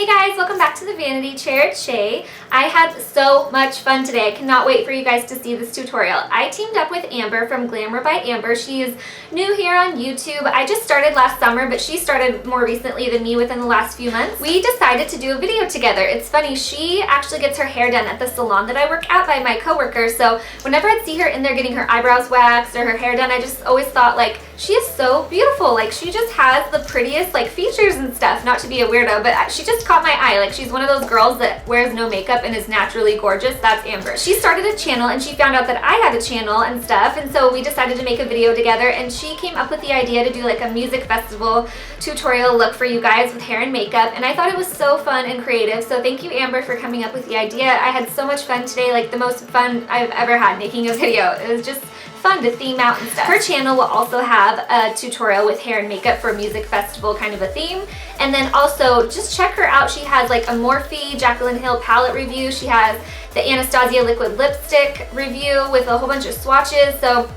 guys, welcome back to the Vanity Chair. It's Shay. I had so much fun today. I cannot wait for you guys to see this tutorial. I teamed up with Amber from Glamour by Amber. She is new here on YouTube. I just started last summer, but she started more recently than me within the last few months. We decided to do a video together. It's funny, she actually gets her hair done at the salon that I work at by my coworker, so whenever I'd see her in there getting her eyebrows waxed or her hair done, I just always thought, like, she is so beautiful. Like, she just has the prettiest, like, features and stuff. Not to be a weirdo, but she just caught my eye. Like, she's one of those girls that wears no makeup and is naturally gorgeous. That's Amber. She started a channel and she found out that I had a channel and stuff, and so we decided to make a video together, and she came up with the idea to do like a music festival tutorial look for you guys with hair and makeup, and I thought it was so fun and creative. So thank you, Amber, for coming up with the idea. I had so much fun today, like the most fun I've ever had making a video. It was just fun to theme out and stuff. Her channel will also have a tutorial with hair and makeup for music festival kind of a theme. And then also just check her out. She has like a Morphe Jaclyn Hill palette review. She has the Anastasia liquid lipstick review with a whole bunch of swatches. So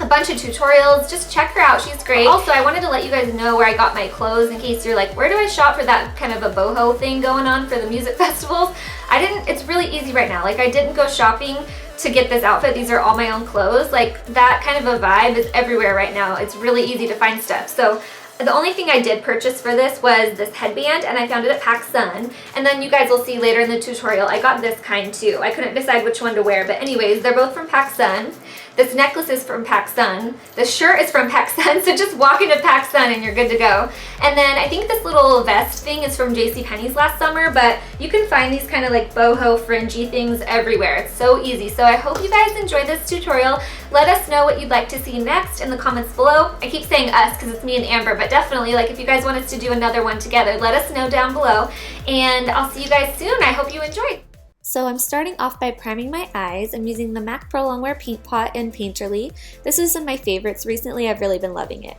a bunch of tutorials. Just check her out. She's great. Also, I wanted to let you guys know where I got my clothes in case you're like, where do I shop for that kind of a boho thing going on for the music festivals? It's really easy right now. Like, I didn't go shopping to get this outfit. These are all my own clothes. Like, that kind of a vibe is everywhere right now. It's really easy to find stuff. So the only thing I did purchase for this was this headband, and I found it at PacSun. And then you guys will see later in the tutorial, I got this kind too. I couldn't decide which one to wear, but anyways, they're both from PacSun. This necklace is from PacSun. The shirt is from PacSun, so just walk into PacSun and you're good to go. And then I think this little vest thing is from JCPenney's last summer, but you can find these kind of like boho fringy things everywhere. It's so easy. So I hope you guys enjoyed this tutorial. Let us know what you'd like to see next in the comments below. I keep saying us because it's me and Amber, but definitely, like, if you guys want us to do another one together, let us know down below. And I'll see you guys soon. I hope you enjoyed. So I'm starting off by priming my eyes. I'm using the MAC Pro Longwear Paint Pot in Painterly. This is one of my favorites. Recently, I've really been loving it.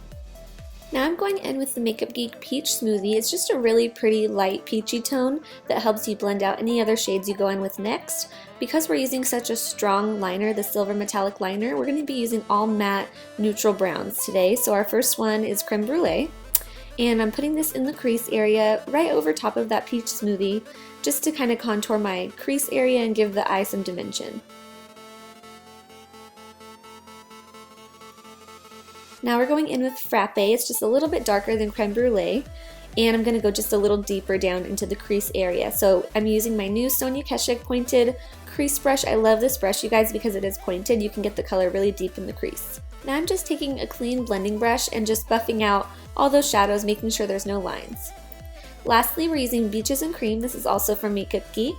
Now I'm going in with the Makeup Geek Peach Smoothie. It's just a really pretty light peachy tone that helps you blend out any other shades you go in with next. Because we're using such a strong liner, the silver metallic liner, we're going to be using all matte neutral browns today. So our first one is Creme Brulee. And I'm putting this in the crease area right over top of that peach smoothie just to kind of contour my crease area and give the eye some dimension. Now we're going in with Frappe. It's just a little bit darker than Creme Brulee, and I'm going to go just a little deeper down into the crease area. So I'm using my new Sonia Keshik pointed crease brush. I love this brush, you guys, because it is pointed. You can get the color really deep in the crease. Now I'm just taking a clean blending brush and just buffing out all those shadows, making sure there's no lines. Lastly, we're using Beaches and Cream. This is also from Makeup Geek,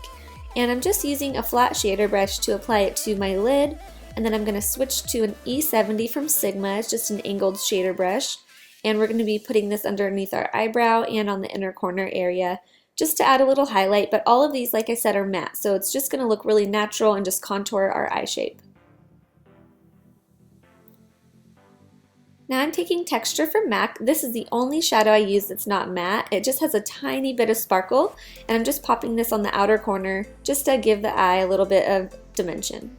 and I'm just using a flat shader brush to apply it to my lid, and then I'm going to switch to an E70 from Sigma. It's just an angled shader brush, and we're going to be putting this underneath our eyebrow and on the inner corner area just to add a little highlight, but all of these, like I said, are matte, so it's just going to look really natural and just contour our eye shape. Now I'm taking Texture from MAC. This is the only shadow I use that's not matte. It just has a tiny bit of sparkle, and I'm just popping this on the outer corner just to give the eye a little bit of dimension.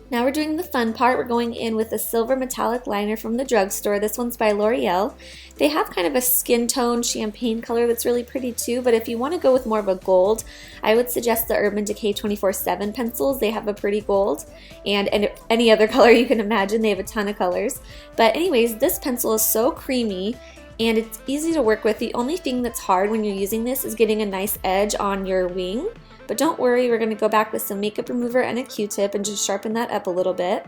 Now we're doing the fun part. We're going in with a silver metallic liner from the drugstore. This one's by L'Oreal. They have kind of a skin tone champagne color that's really pretty too, but if you want to go with more of a gold, I would suggest the Urban Decay 24/7 pencils. They have a pretty gold, and any other color you can imagine. They have a ton of colors. But anyways, this pencil is so creamy and it's easy to work with. The only thing that's hard when you're using this is getting a nice edge on your wing. But don't worry, we're going to go back with some makeup remover and a Q-tip and just sharpen that up a little bit.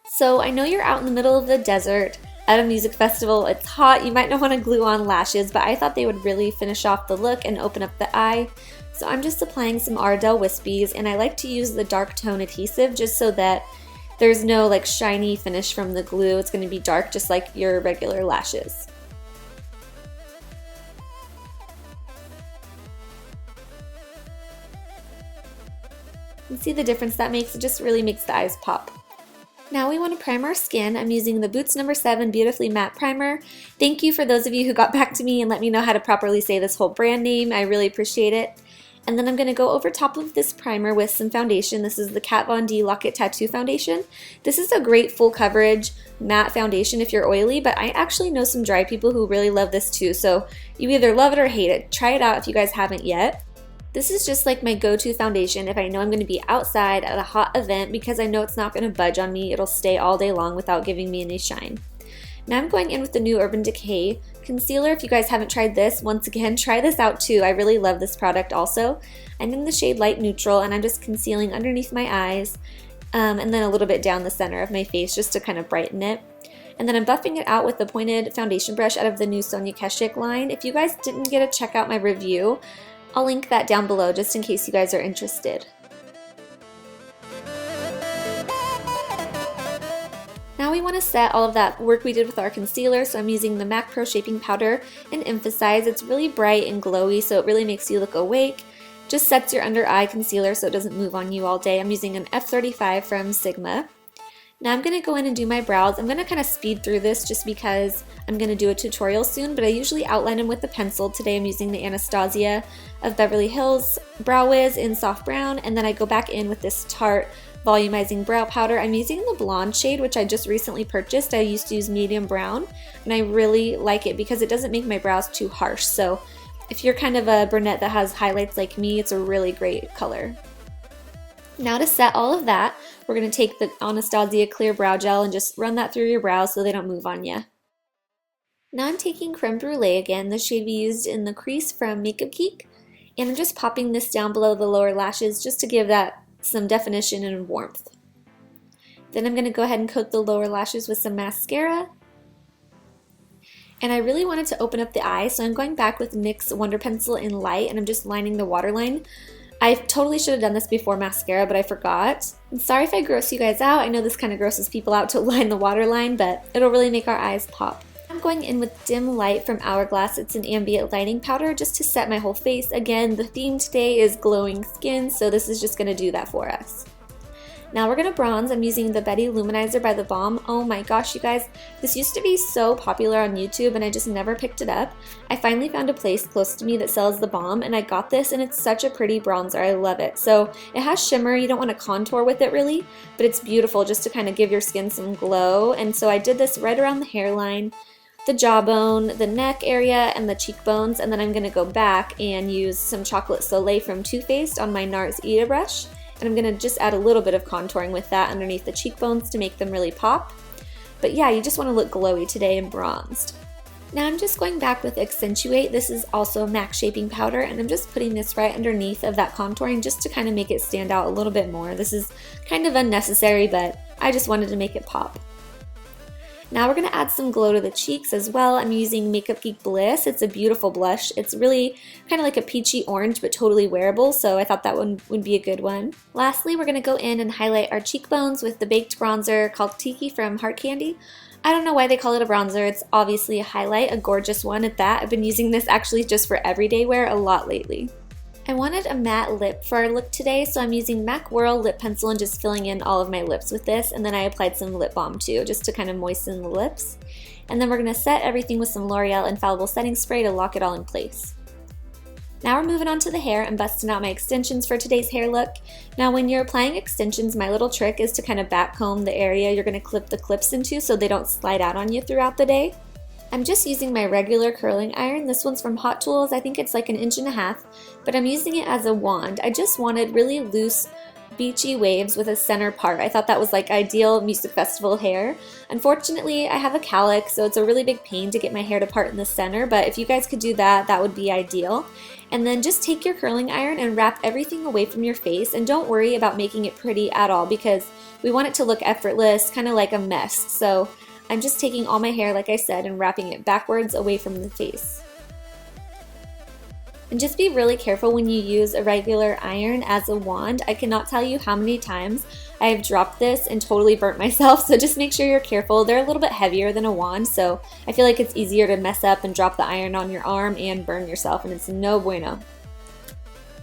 So I know you're out in the middle of the desert at a music festival, it's hot, you might not want to glue on lashes, but I thought they would really finish off the look and open up the eye. So I'm just applying some Ardell Wispies, and I like to use the dark tone adhesive just so that there's no like shiny finish from the glue. It's going to be dark just like your regular lashes. You see the difference that makes? It just really makes the eyes pop. Now we want to prime our skin. I'm using the Boots No. 7 Beautifully Matte Primer. Thank you for those of you who got back to me and let me know how to properly say this whole brand name. I really appreciate it. And then I'm going to go over top of this primer with some foundation. This is the Kat Von D Lock It Tattoo Foundation. This is a great full coverage matte foundation if you're oily, but I actually know some dry people who really love this too, so you either love it or hate it. Try it out if you guys haven't yet. This is just like my go-to foundation if I know I'm going to be outside at a hot event because I know it's not going to budge on me. It'll stay all day long without giving me any shine. Now I'm going in with the new Urban Decay concealer. If you guys haven't tried this, once again, try this out too. I really love this product also. I'm in the shade Light Neutral and I'm just concealing underneath my eyes and then a little bit down the center of my face just to kind of brighten it. And then I'm buffing it out with the pointed foundation brush out of the new Sonia Keshik line. If you guys didn't get to check out my review, I'll link that down below just in case you guys are interested. Now we want to set all of that work we did with our concealer, so I'm using the MAC Pro Shaping Powder in Emphasize. It's really bright and glowy, so it really makes you look awake. Just sets your under eye concealer so it doesn't move on you all day. I'm using an F35 from Sigma. Now I'm going to go in and do my brows. I'm going to kind of speed through this just because I'm going to do a tutorial soon, but I usually outline them with a pencil. Today I'm using the Anastasia of Beverly Hills Brow Wiz in Soft Brown, and then I go back in with this Tarte volumizing brow powder. I'm using the blonde shade, which I just recently purchased. I used to use medium brown, and I really like it because it doesn't make my brows too harsh. So if you're kind of a brunette that has highlights like me, it's a really great color. Now to set all of that, we're going to take the Anastasia Clear Brow Gel and just run that through your brows so they don't move on you. Now I'm taking Creme Brulee again, the shade we used in the crease from Makeup Geek, and I'm just popping this down below the lower lashes just to give that some definition and warmth. Then I'm going to go ahead and coat the lower lashes with some mascara. And I really wanted to open up the eye, so I'm going back with NYX Wonder Pencil in Light, and I'm just lining the waterline. I totally should have done this before mascara, but I forgot. I'm sorry if I gross you guys out. I know this kind of grosses people out to line the waterline, but it'll really make our eyes pop. I'm going in with Dim Light from Hourglass. It's an ambient lighting powder just to set my whole face. Again, the theme today is glowing skin, so this is just going to do that for us. Now we're going to bronze. I'm using the Betty Luminizer by The Balm. Oh my gosh, you guys, this used to be so popular on YouTube and I just never picked it up. I finally found a place close to me that sells The Balm and I got this and it's such a pretty bronzer. I love it. So it has shimmer. You don't want to contour with it really, but it's beautiful just to kind of give your skin some glow. And so I did this right around the hairline, the jawbone, the neck area, and the cheekbones, and then I'm going to go back and use some Chocolate Soleil from Too Faced on my NARS Ita brush, and I'm going to just add a little bit of contouring with that underneath the cheekbones to make them really pop. But yeah, you just want to look glowy today and bronzed. Now I'm just going back with Accentuate. This is also MAC Shaping Powder, and I'm just putting this right underneath of that contouring just to kind of make it stand out a little bit more. This is kind of unnecessary, but I just wanted to make it pop. Now we're going to add some glow to the cheeks as well. I'm using Makeup Geek Bliss. It's a beautiful blush. It's really kind of like a peachy orange but totally wearable, so I thought that one would be a good one. Lastly, we're going to go in and highlight our cheekbones with the baked bronzer called Tiki from Heart Candy. I don't know why they call it a bronzer. It's obviously a highlight, a gorgeous one at that. I've been using this actually just for everyday wear a lot lately. I wanted a matte lip for our look today, so I'm using MAC Whirl lip pencil and just filling in all of my lips with this, and then I applied some lip balm too, just to kind of moisten the lips. And then we're going to set everything with some L'Oreal Infallible Setting Spray to lock it all in place. Now we're moving on to the hair and busting out my extensions for today's hair look. Now when you're applying extensions, my little trick is to kind of back comb the area you're going to clip the clips into so they don't slide out on you throughout the day. I'm just using my regular curling iron. This one's from Hot Tools. I think it's like 1.5 inches, but I'm using it as a wand. I just wanted really loose, beachy waves with a center part. I thought that was like ideal music festival hair. Unfortunately, I have a cowlick, so it's a really big pain to get my hair to part in the center, but if you guys could do that, that would be ideal. And then just take your curling iron and wrap everything away from your face, and don't worry about making it pretty at all because we want it to look effortless, kind of like a mess. So I'm just taking all my hair, like I said, and wrapping it backwards away from the face. And just be really careful when you use a regular iron as a wand. I cannot tell you how many times I have dropped this and totally burnt myself, so just make sure you're careful. They're a little bit heavier than a wand, so I feel like it's easier to mess up and drop the iron on your arm and burn yourself, and it's no bueno.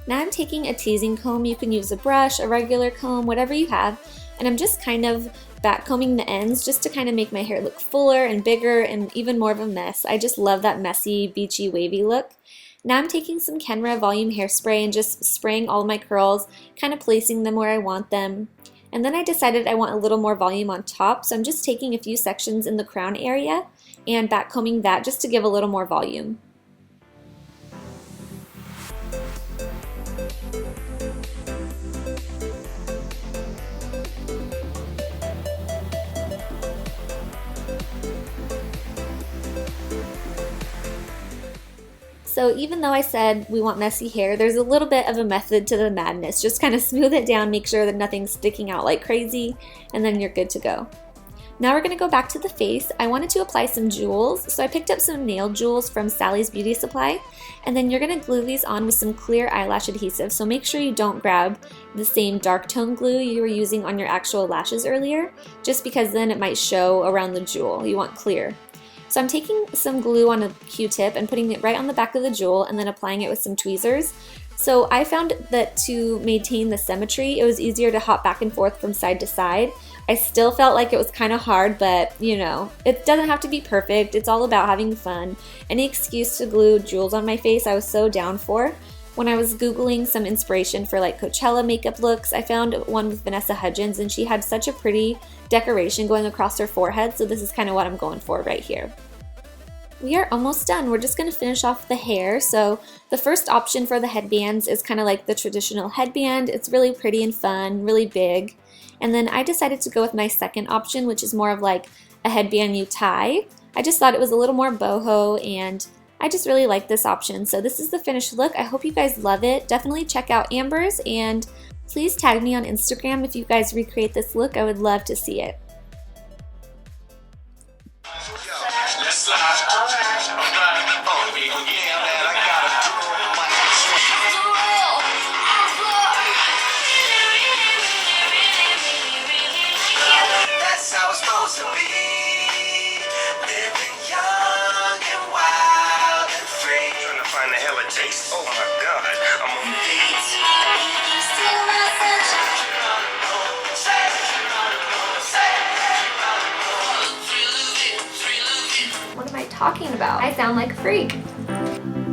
Now I'm taking a teasing comb. You can use a brush, a regular comb, whatever you have, and I'm just kind of back combing the ends just to kind of make my hair look fuller and bigger and even more of a mess. I just love that messy, beachy, wavy look. Now I'm taking some Kenra Volume Hairspray and just spraying all of my curls, kind of placing them where I want them. And then I decided I want a little more volume on top, so I'm just taking a few sections in the crown area and backcombing that just to give a little more volume. So even though I said we want messy hair, there's a little bit of a method to the madness. Just kind of smooth it down, make sure that nothing's sticking out like crazy, and then you're good to go. Now we're going to go back to the face. I wanted to apply some jewels, so I picked up some nail jewels from Sally's Beauty Supply, and then you're going to glue these on with some clear eyelash adhesive, so make sure you don't grab the same dark tone glue you were using on your actual lashes earlier, just because then it might show around the jewel. You want clear. So I'm taking some glue on a Q-tip and putting it right on the back of the jewel and then applying it with some tweezers. So I found that to maintain the symmetry, it was easier to hop back and forth from side to side. I still felt like it was kind of hard, but you know, it doesn't have to be perfect. It's all about having fun. Any excuse to glue jewels on my face, I was so down for. When I was Googling some inspiration for like Coachella makeup looks, I found one with Vanessa Hudgens, and she had such a pretty decoration going across her forehead, so this is kind of what I'm going for right here. We are almost done. We're just going to finish off the hair. So the first option for the headbands is kind of like the traditional headband. It's really pretty and fun, really big. And then I decided to go with my second option, which is more of like a headband you tie. I just thought it was a little more boho, and I just really like this option. So this is the finished look. I hope you guys love it. Definitely check out Amber's, and please tag me on Instagram if you guys recreate this look. I would love to see it. That's how it's supposed to be. Living young and wild and free. Trying to find the hell it takes. Oh my God, I'm on beats. What am I talking about? I sound like a freak.